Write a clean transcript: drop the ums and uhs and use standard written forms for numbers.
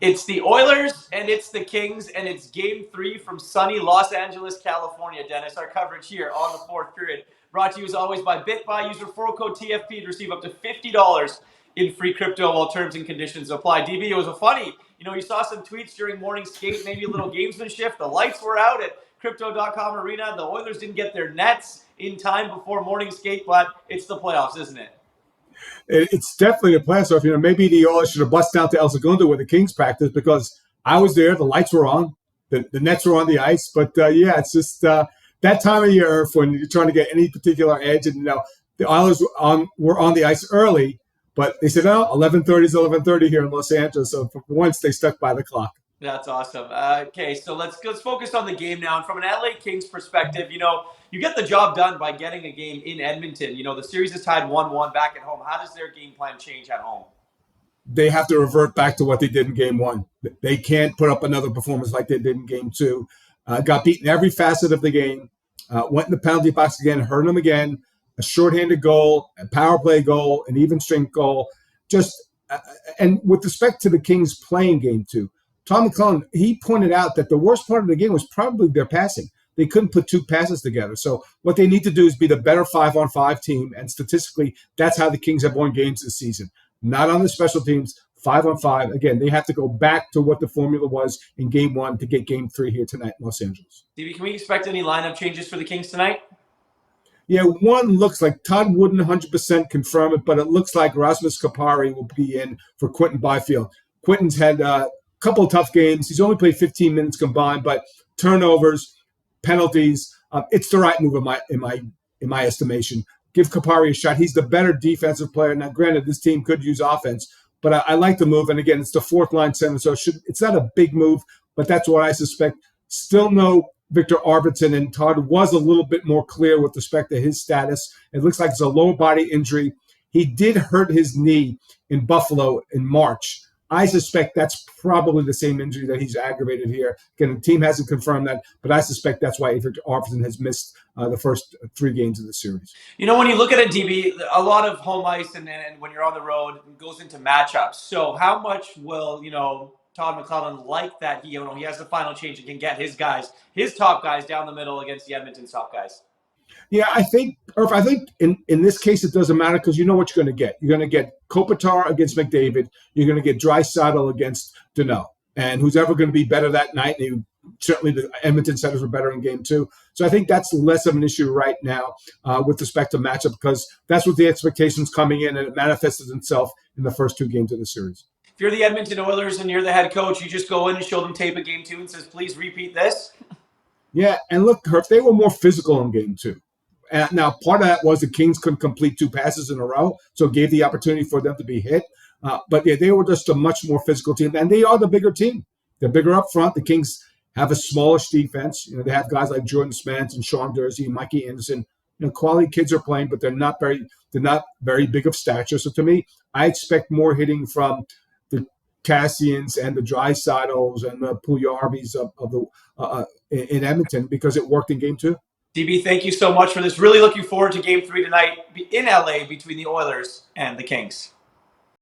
It's the Oilers and it's the Kings, and it's Game 3 from sunny Los Angeles, California, Dennis. Our coverage here on the fourth period. Brought to you as always by BitBuy. Use referral code TFP to receive up to $50 in free crypto while terms and conditions apply. DB, it was a funny, you saw some tweets during morning skate, maybe a little gamesmanship. The lights were out at Crypto.com Arena. The Oilers didn't get their nets in time before morning skate, but it's the playoffs, isn't it? It's definitely a playoff. Maybe the Oilers should have bust down to El Segundo where the Kings practice, because I was there. The lights were on. The nets were on the ice. But, it's just that time of year when you're trying to get any particular edge. And, the Oilers were on the ice early, but they said, 11:30 is 11:30 here in Los Angeles. So for once, they stuck by the clock. That's awesome. Okay, so let's focus on the game now. And from an LA Kings perspective, you get the job done by getting a game in Edmonton. The series is tied 1-1 back at home. How does their game plan change at home? They have to revert back to what they did in Game 1. They can't put up another performance like they did in Game 2. Got beaten every facet of the game. Went in the penalty box again, hurt them again. A shorthanded goal, a power play goal, an even strength goal. And with respect to the Kings playing Game 2, Tom McClellan, he pointed out that the worst part of the game was probably their passing. They couldn't put two passes together. So what they need to do is be the better 5-on-5 team. And statistically, that's how the Kings have won games this season. Not on the special teams, 5-on-5. Again, they have to go back to what the formula was in Game 1 to get Game 3 here tonight in Los Angeles. DB, can we expect any lineup changes for the Kings tonight? Yeah, one looks like Todd wouldn't 100% confirm it, but it looks like Rasmus Kupari will be in for Quinton Byfield. Quinton's had couple of tough games. He's only played 15 minutes combined, but turnovers, penalties, it's the right move in my estimation. Give Kupari a shot. He's the better defensive player. Now, granted, this team could use offense, but I like the move. And again, it's the fourth line center, so it's not a big move, but that's what I suspect. Still no Victor Arvidsson, and Todd was a little bit more clear with respect to his status. It looks like it's a lower body injury. He did hurt his knee in Buffalo in March. I suspect that's probably the same injury that he's aggravated here. Again, the team hasn't confirmed that, but I suspect that's why Victor Arvidsson has missed the first 3 games of the series. When you look at it, DB, a lot of home ice and when you're on the road goes into matchups. So how much will, Todd McClellan like that he has the final change and can get his top guys down the middle against the Edmonton top guys? Yeah, I think in this case it doesn't matter because you know what you're going to get. You're going to get Kopitar against McDavid. You're going to get Draisaitl against Danault. And who's ever going to be better that night? Certainly the Edmonton Senators were better in Game 2. So I think that's less of an issue right now with respect to matchup, because that's what the expectations coming in, and it manifested itself in the first 2 games of the series. If you're the Edmonton Oilers and you're the head coach, you just go in and show them tape of Game 2 and says, please repeat this? Yeah, and look, Herb, they were more physical in Game 2. Now, part of that was the Kings couldn't complete 2 passes in a row, so it gave the opportunity for them to be hit. But yeah, they were just a much more physical team, and they are the bigger team. They're bigger up front. The Kings have a smallish defense. They have guys like Jordan Spence and Sean Durzi and Mikey Anderson. Quality kids are playing, but they're not very big of stature. So to me, I expect more hitting from the Cassians and the Draisaitl's and the Puljujarvis in Edmonton, because it worked in Game 2. DB, thank you so much for this. Really looking forward to Game 3 tonight in LA between the Oilers and the Kings.